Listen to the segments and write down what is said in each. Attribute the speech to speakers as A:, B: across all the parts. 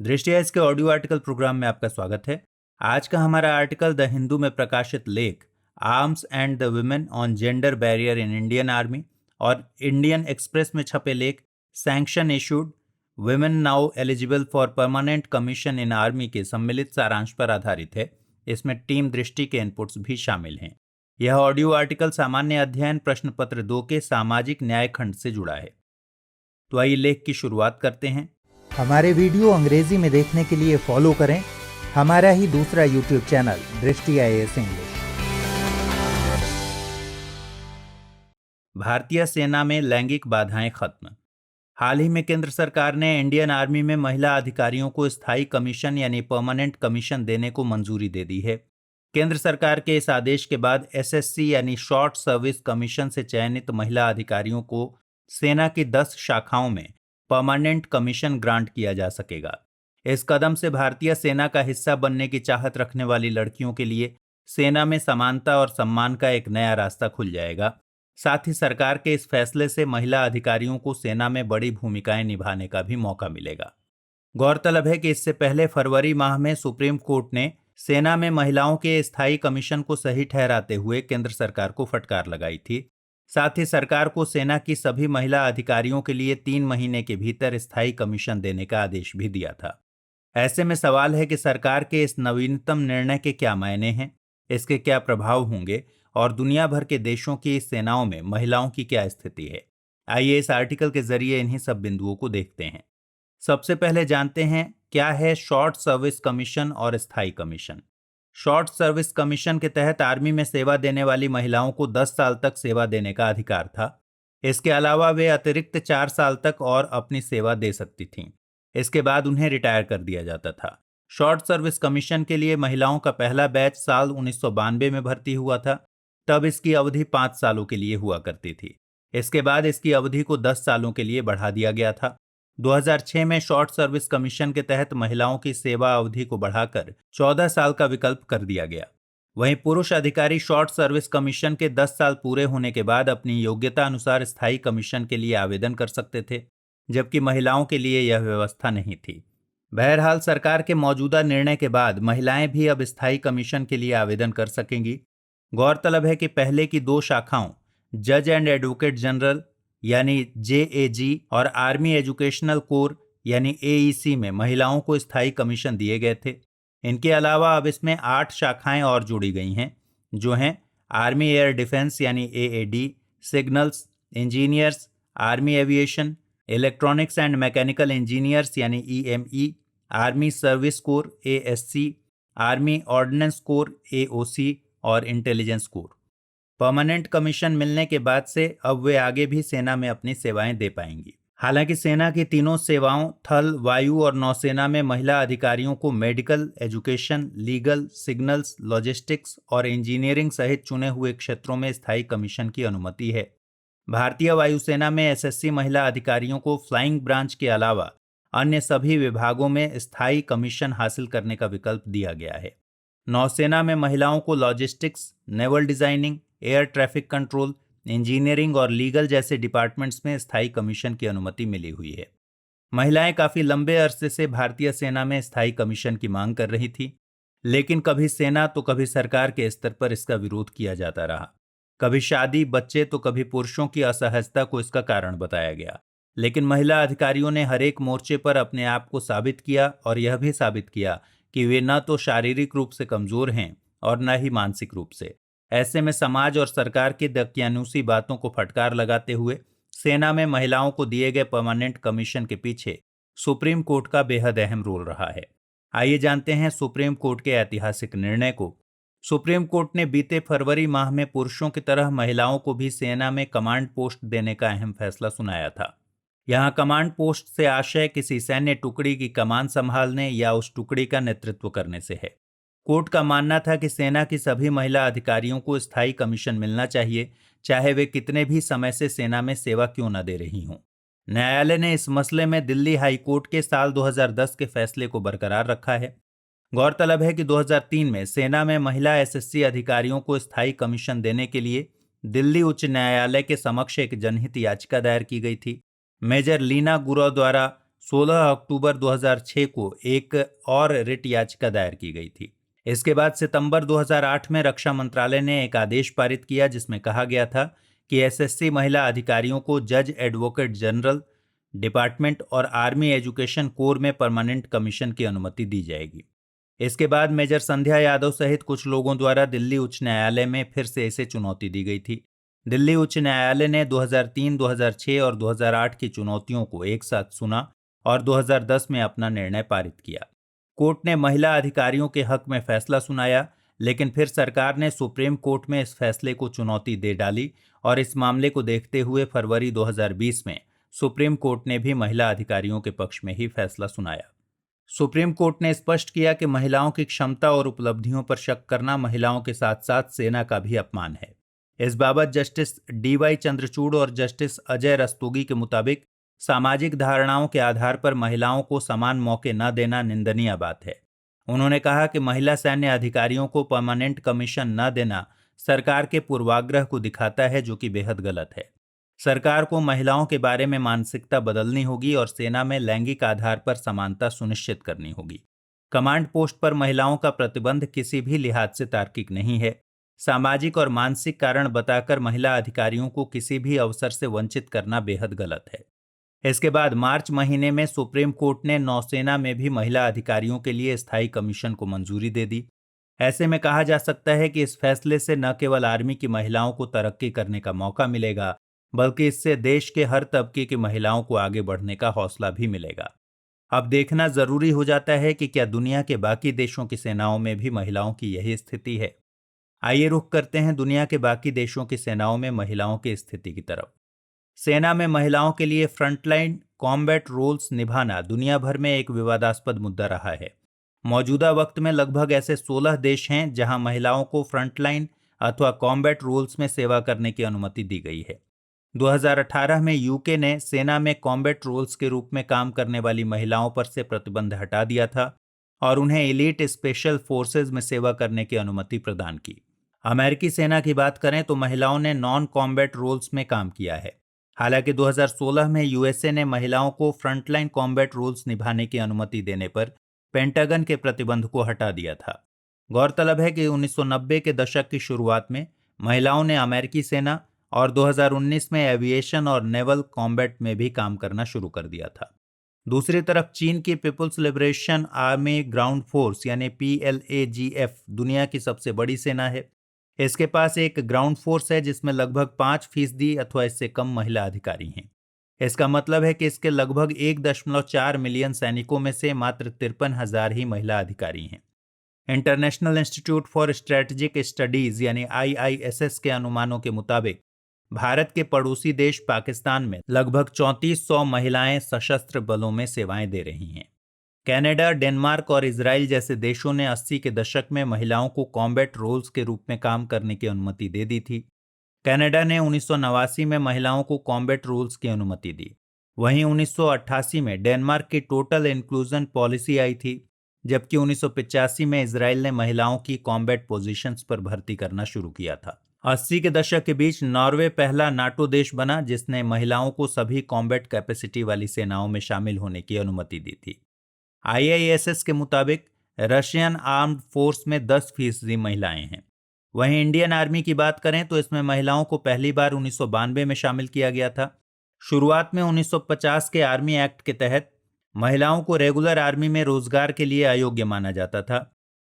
A: दृष्टि है इसके ऑडियो आर्टिकल प्रोग्राम में आपका स्वागत है। आज का हमारा आर्टिकल द हिंदू में प्रकाशित लेख arms and the women on gender barrier in Indian army और इंडियन एक्सप्रेस में छपे लेख sanction issued women now eligible for permanent commission in army के सम्मिलित सारांश पर आधारित है। इसमें टीम दृष्टि के इनपुट्स भी शामिल हैं। यह ऑडियो आर्टिकल सामान्य अध्ययन प्रश्न पत्र 2 के सामाजिक न्याय खंड से जुड़ा है। तो आइए लेख की शुरुआत करते हैं।
B: हमारे वीडियो अंग्रेजी में देखने के लिए फॉलो करें हमारा ही दूसरा यूट्यूब चैनल दृष्टि IAS इंग्लिश।
A: भारतीय सेना में लैंगिक बाधाएं खत्म। हाल ही में केंद्र सरकार ने इंडियन आर्मी में महिला अधिकारियों को स्थायी कमीशन यानी परमानेंट कमीशन देने को मंजूरी दे दी है। केंद्र सरकार के इस आदेश के बाद SSC यानी शॉर्ट सर्विस कमीशन से चयनित महिला अधिकारियों को सेना की 10 शाखाओं में परमानेंट कमीशन ग्रांट किया जा सकेगा। इस कदम से भारतीय सेना का हिस्सा बनने की चाहत रखने वाली लड़कियों के लिए सेना में समानता और सम्मान का एक नया रास्ता खुल जाएगा। साथ ही सरकार के इस फैसले से महिला अधिकारियों को सेना में बड़ी भूमिकाएं निभाने का भी मौका मिलेगा। गौरतलब है कि इससे पहले फरवरी माह में सुप्रीम कोर्ट ने सेना में महिलाओं के स्थायी कमीशन को सही ठहराते हुए केंद्र सरकार को फटकार लगाई थी। साथ ही सरकार को सेना की सभी महिला अधिकारियों के लिए 3 महीने के भीतर स्थायी कमीशन देने का आदेश भी दिया था। ऐसे में सवाल है कि सरकार के इस नवीनतम निर्णय के क्या मायने हैं, इसके क्या प्रभाव होंगे और दुनिया भर के देशों की सेनाओं में महिलाओं की क्या स्थिति है। आइए इस आर्टिकल के जरिए इन्हीं सब बिंदुओं को देखते हैं। सबसे पहले जानते हैं क्या है शॉर्ट सर्विस कमीशन और स्थायी कमीशन। शॉर्ट सर्विस कमीशन के तहत आर्मी में सेवा देने वाली महिलाओं को 10 साल तक सेवा देने का अधिकार था। इसके अलावा वे अतिरिक्त 4 साल तक और अपनी सेवा दे सकती थीं। इसके बाद उन्हें रिटायर कर दिया जाता था। शॉर्ट सर्विस कमीशन के लिए महिलाओं का पहला बैच साल 1992 में भर्ती हुआ था। तब इसकी अवधि 5 सालों के लिए हुआ करती थी। इसके बाद इसकी अवधि को 10 सालों के लिए बढ़ा दिया गया था। 2006 में शॉर्ट सर्विस कमीशन के तहत महिलाओं की सेवा अवधि को बढ़ाकर 14 साल का विकल्प कर दिया गया। वहीं पुरुष अधिकारी शॉर्ट सर्विस कमीशन के 10 साल पूरे होने के बाद अपनी योग्यता अनुसार स्थायी कमीशन के लिए आवेदन कर सकते थे, जबकि महिलाओं के लिए यह व्यवस्था नहीं थी। बहरहाल सरकार के मौजूदा निर्णय के बाद महिलाएं भी अब स्थायी कमीशन के लिए आवेदन कर सकेंगी। गौरतलब है कि पहले की 2 शाखाओं जज एंड एडवोकेट जनरल यानी JAG और आर्मी एजुकेशनल कोर यानी AEC में महिलाओं को स्थायी कमीशन दिए गए थे। इनके अलावा अब इसमें 8 शाखाएं और जोड़ी गई हैं, जो हैं आर्मी एयर डिफेंस यानी AAD, signals, engineers, army aviation, electronics and mechanical engineers यानी EME, army service corps ASC, army ordinance core AOC और इंटेलिजेंस कोर। परमानेंट कमीशन मिलने के बाद से अब वे आगे भी सेना में अपनी सेवाएं दे पाएंगी। हालांकि सेना की तीनों सेवाओं थल, वायु और नौसेना में महिला अधिकारियों को medical, education, legal, signals, logistics और इंजीनियरिंग सहित चुने हुए क्षेत्रों में स्थायी कमीशन की अनुमति है। भारतीय वायुसेना में SSC महिला अधिकारियों को फ्लाइंग ब्रांच के अलावा अन्य सभी विभागों में स्थायी कमीशन हासिल करने का विकल्प दिया गया है। नौसेना में महिलाओं को logistics, naval designing, air traffic control, engineering और लीगल जैसे डिपार्टमेंट्स में स्थायी कमीशन की अनुमति मिली हुई है। महिलाएं काफी लंबे अरसे से भारतीय सेना में स्थायी कमीशन की मांग कर रही थी, लेकिन कभी सेना तो कभी सरकार के स्तर पर इसका विरोध किया जाता रहा। कभी शादी, बच्चे तो कभी पुरुषों की असहजता को इसका कारण बताया गया। लेकिन महिला अधिकारियों ने हर एक मोर्चे पर अपने आप को साबित किया और यह भी साबित किया कि वे न तो शारीरिक रूप से कमजोर हैं और न ही मानसिक रूप से। ऐसे में समाज और सरकार की दकियानूसी बातों को फटकार लगाते हुए सेना में महिलाओं को दिए गए परमानेंट कमीशन के पीछे सुप्रीम कोर्ट का बेहद अहम रोल रहा है। आइए जानते हैं सुप्रीम कोर्ट के ऐतिहासिक निर्णय को। सुप्रीम कोर्ट ने बीते फरवरी माह में पुरुषों की तरह महिलाओं को भी सेना में कमांड पोस्ट देने का अहम फैसला सुनाया था। यहाँ कमांड पोस्ट से आशय किसी सैन्य टुकड़ी की कमान संभालने या उस टुकड़ी का नेतृत्व करने से है। कोर्ट का मानना था कि सेना की सभी महिला अधिकारियों को स्थायी कमीशन मिलना चाहिए, चाहे वे कितने भी समय से सेना में सेवा क्यों न दे रही हों। न्यायालय ने इस मसले में दिल्ली हाई कोर्ट के साल 2010 के फैसले को बरकरार रखा है। गौरतलब है कि 2003 में सेना में महिला SSC अधिकारियों को स्थायी कमीशन देने के लिए दिल्ली उच्च न्यायालय के समक्ष एक जनहित याचिका दायर की गई थी। मेजर लीना गुरव द्वारा 16 अक्टूबर 2006 को एक और रिट याचिका दायर की गई थी। इसके बाद सितंबर 2008 में रक्षा मंत्रालय ने एक आदेश पारित किया जिसमें कहा गया था कि एसएससी महिला अधिकारियों को जज एडवोकेट जनरल डिपार्टमेंट और आर्मी एजुकेशन कोर में परमानेंट कमीशन की अनुमति दी जाएगी। इसके बाद मेजर संध्या यादव सहित कुछ लोगों द्वारा दिल्ली उच्च न्यायालय में फिर से इसे चुनौती दी गई थी। दिल्ली उच्च न्यायालय ने 2003, 2006 और 2008 की चुनौतियों को एक साथ सुना और 2010 में अपना निर्णय पारित किया। कोर्ट ने महिला अधिकारियों के हक में फैसला सुनाया, लेकिन फिर सरकार ने सुप्रीम कोर्ट में इस फैसले को चुनौती दे डाली और इस मामले को देखते हुए फरवरी 2020 में सुप्रीम कोर्ट ने भी महिला अधिकारियों के पक्ष में ही फैसला सुनाया। सुप्रीम कोर्ट ने स्पष्ट किया कि महिलाओं की क्षमता और उपलब्धियों पर शक करना महिलाओं के साथ साथ सेना का भी अपमान है। इस बाबत जस्टिस डीवाई चंद्रचूड़ और जस्टिस अजय रस्तोगी के मुताबिक सामाजिक धारणाओं के आधार पर महिलाओं को समान मौके न देना निंदनीय बात है। उन्होंने कहा कि महिला सैन्य अधिकारियों को परमानेंट कमीशन न देना सरकार के पूर्वाग्रह को दिखाता है, जो कि बेहद गलत है। सरकार को महिलाओं के बारे में मानसिकता बदलनी होगी और सेना में लैंगिक आधार पर समानता सुनिश्चित करनी होगी। कमांड पोस्ट पर महिलाओं का प्रतिबंध किसी भी लिहाज से तार्किक नहीं है। सामाजिक और मानसिक कारण बताकर महिला अधिकारियों को किसी भी अवसर से वंचित करना बेहद गलत है। इसके बाद मार्च महीने में सुप्रीम कोर्ट ने नौसेना में भी महिला अधिकारियों के लिए स्थायी कमीशन को मंजूरी दे दी। ऐसे में कहा जा सकता है कि इस फैसले से न केवल आर्मी की महिलाओं को तरक्की करने का मौका मिलेगा, बल्कि इससे देश के हर तबके की महिलाओं को आगे बढ़ने का हौसला भी मिलेगा। अब देखना जरूरी हो जाता है कि क्या दुनिया के बाकी देशों की सेनाओं में भी महिलाओं की यही स्थिति है। आइए रुख करते हैं दुनिया के बाकी देशों की सेनाओं में महिलाओं की स्थिति की तरफ। सेना में महिलाओं के लिए फ्रंटलाइन कॉम्बैट रोल्स निभाना दुनिया भर में एक विवादास्पद मुद्दा रहा है। मौजूदा वक्त में लगभग ऐसे 16 देश हैं जहां महिलाओं को फ्रंटलाइन अथवा कॉम्बैट रोल्स में सेवा करने की अनुमति दी गई है। 2018 में यूके ने सेना में कॉम्बैट रोल्स के रूप में काम करने वाली महिलाओं पर से प्रतिबंध हटा दिया था और उन्हें एलीट स्पेशल फोर्सेज में सेवा करने की अनुमति प्रदान की। अमेरिकी सेना की बात करें तो महिलाओं ने नॉन कॉम्बैट रोल्स में काम किया है। हालांकि 2016 में यूएसए ने महिलाओं को फ्रंटलाइन कॉम्बैट रोल्स निभाने की अनुमति देने पर पेंटागन के प्रतिबंध को हटा दिया था। गौरतलब है कि 1990 के दशक की शुरुआत में महिलाओं ने अमेरिकी सेना और 2019 में एविएशन और नेवल कॉम्बैट में भी काम करना शुरू कर दिया था। दूसरी तरफ चीन की people's liberation army ground force यानी PLAGF दुनिया की सबसे बड़ी सेना है। इसके पास एक ग्राउंड फोर्स है जिसमें लगभग 5% अथवा इससे कम महिला अधिकारी हैं। इसका मतलब है कि इसके लगभग 1.4 मिलियन सैनिकों में से मात्र 53,000 ही महिला अधिकारी हैं। International institute for strategic studies यानी IISS के अनुमानों के मुताबिक भारत के पड़ोसी देश पाकिस्तान में लगभग 3400 महिलाएं सशस्त्र बलों में सेवाएं दे रही हैं। कनाडा, डेनमार्क और इजराइल जैसे देशों ने 80 के दशक में महिलाओं को कॉम्बैट रोल्स के रूप में काम करने की अनुमति दे दी थी। कनाडा ने 1989 में महिलाओं को कॉम्बैट रोल्स की अनुमति दी। वहीं 1988 में डेनमार्क की टोटल इंक्लूजन पॉलिसी आई थी, जबकि 1985 में इजराइल ने महिलाओं की कॉम्बैट पोजीशंस पर भर्ती करना शुरू किया था। 80 के दशक के बीच नॉर्वे पहला नाटो देश बना जिसने महिलाओं को सभी कॉम्बैट कैपेसिटी वाली सेनाओं में शामिल होने की अनुमति दी थी। IISS के मुताबिक रशियन आर्म्ड फोर्स में 10% महिलाएं हैं। वहीं इंडियन आर्मी की बात करें तो इसमें महिलाओं को पहली बार 1992 में शामिल किया गया था। शुरुआत में 1950 के आर्मी एक्ट के तहत महिलाओं को रेगुलर आर्मी में रोजगार के लिए अयोग्य माना जाता था।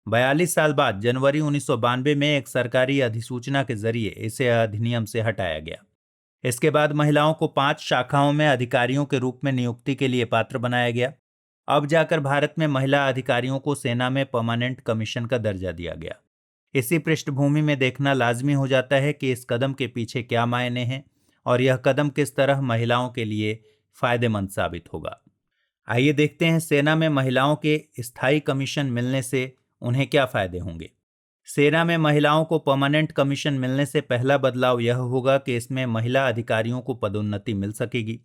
A: 42 साल बाद जनवरी 1992 में एक सरकारी अधिसूचना के जरिए इसे अधिनियम से हटाया गया। इसके बाद महिलाओं को 5 शाखाओं में अधिकारियों के रूप में नियुक्ति के लिए पात्र बनाया गया। अब जाकर भारत में महिला अधिकारियों को सेना में परमानेंट कमीशन का दर्जा दिया गया। इसी पृष्ठभूमि में देखना लाजमी हो जाता है कि इस कदम के पीछे क्या मायने हैं और यह कदम किस तरह महिलाओं के लिए फायदेमंद साबित होगा। आइए देखते हैं सेना में महिलाओं के स्थायी कमीशन मिलने से उन्हें क्या फायदे होंगे। सेना में महिलाओं को परमानेंट कमीशन मिलने से पहला बदलाव यह होगा कि इसमें महिला अधिकारियों को पदोन्नति मिल सकेगी।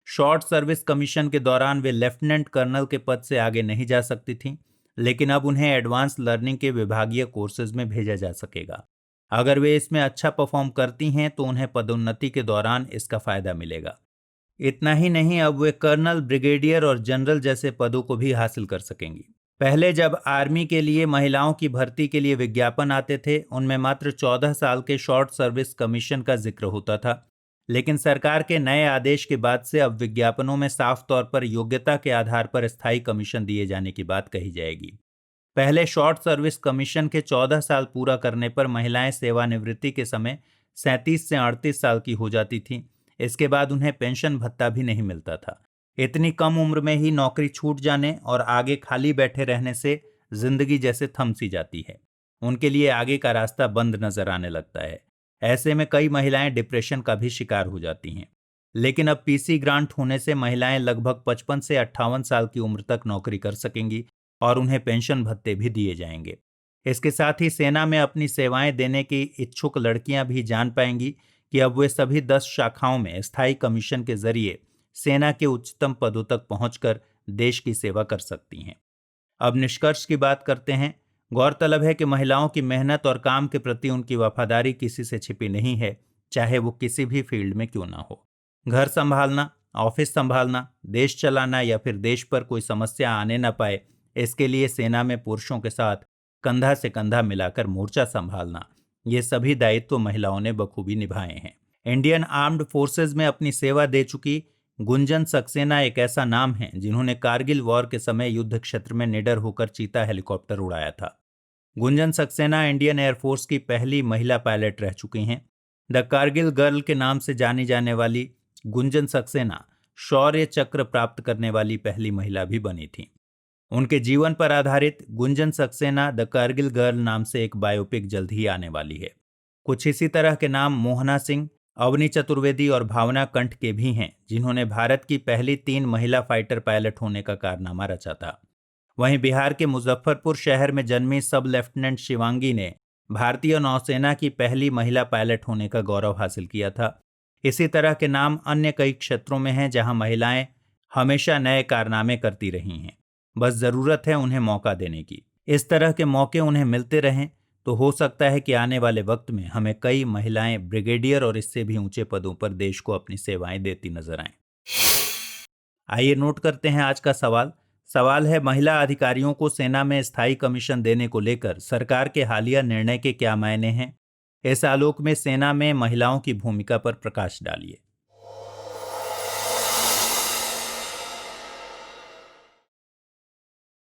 A: शॉर्ट सर्विस कमीशन के दौरान वे लेफ्टिनेंट कर्नल के पद से आगे नहीं जा सकती थीं, लेकिन अब उन्हें एडवांस लर्निंग के विभागीय कोर्सेज में भेजा जा सकेगा। अगर वे इसमें अच्छा परफॉर्म करती हैं तो उन्हें पदोन्नति के दौरान इसका फायदा मिलेगा। इतना ही नहीं, अब वे कर्नल, ब्रिगेडियर और जनरल जैसे पदों को भी हासिल कर सकेंगी। पहले जब आर्मी के लिए महिलाओं की भर्ती के लिए विज्ञापन आते थे, उनमें मात्र 14 साल के शॉर्ट सर्विस कमीशन का जिक्र होता था। लेकिन सरकार के नए आदेश के बाद से अब विज्ञापनों में साफ तौर पर योग्यता के आधार पर स्थायी कमीशन दिए जाने की बात कही जाएगी। पहले शॉर्ट सर्विस कमीशन के 14 साल पूरा करने पर महिलाएं सेवानिवृत्ति के समय 37 से 38 साल की हो जाती थीं। इसके बाद उन्हें पेंशन भत्ता भी नहीं मिलता था। इतनी कम उम्र में ही नौकरी छूट जाने और आगे खाली बैठे रहने से जिंदगी जैसे थम सी जाती है। उनके लिए आगे का रास्ता बंद नजर आने लगता है। ऐसे में कई महिलाएं डिप्रेशन का भी शिकार हो जाती हैं। लेकिन अब पीसी ग्रांट होने से महिलाएं लगभग 55 से 58 साल की उम्र तक नौकरी कर सकेंगी और उन्हें पेंशन भत्ते भी दिए जाएंगे। इसके साथ ही सेना में अपनी सेवाएं देने की इच्छुक लड़कियां भी जान पाएंगी कि अब वे सभी 10 शाखाओं में स्थायी कमीशन के जरिए सेना के उच्चतम पदों तक पहुंचकर देश की सेवा कर सकती हैं। अब निष्कर्ष की बात करते हैं। गौरतलब है कि महिलाओं की मेहनत और काम के प्रति उनकी वफादारी किसी से छिपी नहीं है, चाहे वो किसी भी फील्ड में क्यों ना हो। घर संभालना, ऑफिस संभालना, देश चलाना या फिर देश पर कोई समस्या आने न पाए, इसके लिए सेना में पुरुषों के साथ कंधा से कंधा मिलाकर मोर्चा संभालना, ये सभी दायित्व महिलाओं ने बखूबी निभाए हैं। इंडियन आर्म्ड फोर्सेज में अपनी सेवा दे चुकी गुंजन सक्सेना एक ऐसा नाम है जिन्होंने कारगिल वॉर के समय युद्ध क्षेत्र में निडर होकर चीता हेलीकॉप्टर उड़ाया था। गुंजन सक्सेना इंडियन एयरफोर्स की पहली महिला पायलट रह चुकी हैं। द कारगिल गर्ल के नाम से जानी जाने वाली गुंजन सक्सेना शौर्य चक्र प्राप्त करने वाली पहली महिला भी बनी थी। उनके जीवन पर आधारित गुंजन सक्सेना द कारगिल गर्ल नाम से एक बायोपिक जल्द ही आने वाली है। कुछ इसी तरह के नाम मोहना सिंह, अवनी चतुर्वेदी और भावना कंठ के भी हैं, जिन्होंने भारत की पहली 3 महिला फाइटर पायलट होने का कारनामा रचा था। वहीं बिहार के मुजफ्फरपुर शहर में जन्मी सब लेफ्टिनेंट शिवांगी ने भारतीय नौसेना की पहली महिला पायलट होने का गौरव हासिल किया था। इसी तरह के नाम अन्य कई क्षेत्रों में हैं जहां महिलाएं हमेशा नए कारनामे करती रही हैं। बस जरूरत है उन्हें मौका देने की। इस तरह के मौके उन्हें मिलते रहें तो हो सकता है कि आने वाले वक्त में हमें कई महिलाएं ब्रिगेडियर और इससे भी ऊंचे पदों पर देश को अपनी सेवाएं देती नजर आएं। आइए नोट करते हैं आज का सवाल। सवाल है, महिला अधिकारियों को सेना में स्थायी कमीशन देने को लेकर सरकार के हालिया निर्णय के क्या मायने हैं? इस आलोक में सेना में महिलाओं की भूमिका पर प्रकाश डालिए।